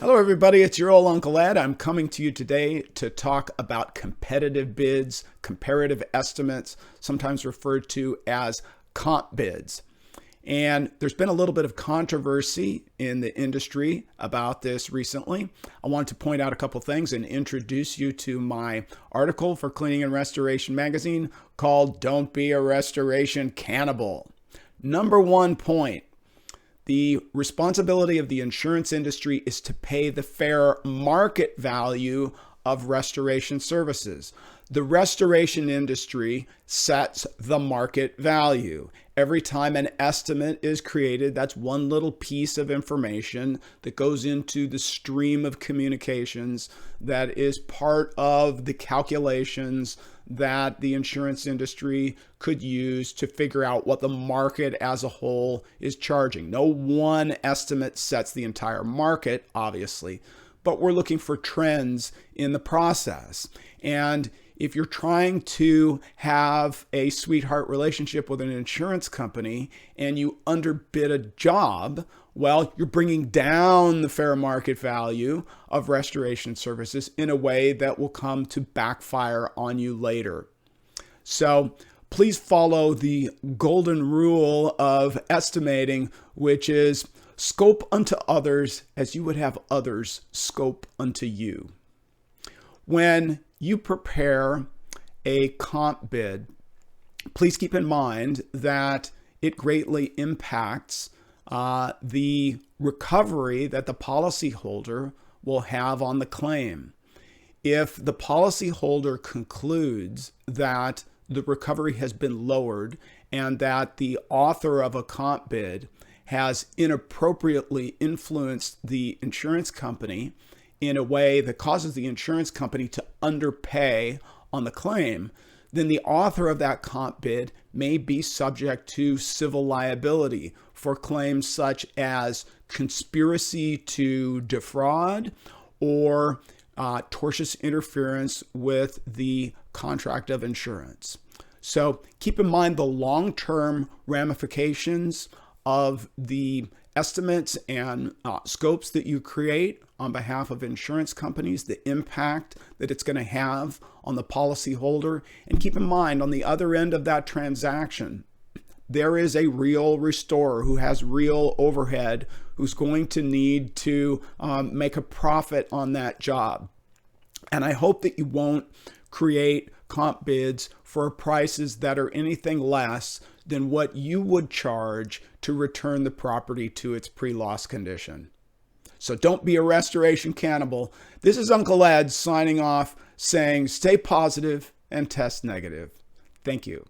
Hello everybody, it's your old Uncle Ed. I'm coming to you today to talk about competitive bids, comparative estimates, sometimes referred to as comp bids. And there's been a little bit of controversy in the industry about this recently. I want to point out a couple things and introduce you to my article for Cleaning and Restoration magazine called Don't Be a Restoration Cannibal. Number one point. The responsibility of the insurance industry is to pay the fair market value of restoration services. The restoration industry sets the market value. Every time an estimate is created, that's one little piece of information that goes into the stream of communications that is part of the calculations that the insurance industry could use to figure out what the market as a whole is charging. No one estimate sets the entire market, obviously, but we're looking for trends in the process. And if you're trying to have a sweetheart relationship with an insurance company and you underbid a job, well, you're bringing down the fair market value of restoration services in a way that will come to backfire on you later. So please follow the golden rule of estimating, which is scope unto others as you would have others scope unto you. When you prepare a comp bid, please keep in mind that it greatly impacts the recovery that the policyholder will have on the claim. If the policyholder concludes that the recovery has been lowered and that the author of a comp bid has inappropriately influenced the insurance company in a way that causes the insurance company to underpay on the claim, then the author of that comp bid may be subject to civil liability for claims such as conspiracy to defraud or tortious interference with the contract of insurance. So keep in mind the long-term ramifications of the estimates and scopes that you create on behalf of insurance companies, the impact that it's going to have on the policyholder. And keep in mind, on the other end of that transaction, there is a real restorer who has real overhead, who's going to need to make a profit on that job. And I hope that you won't create comp bids for prices that are anything less than what you would charge to return the property to its pre-loss condition. So don't be a restoration cannibal. This is Uncle Ed signing off saying stay positive and test negative. Thank you.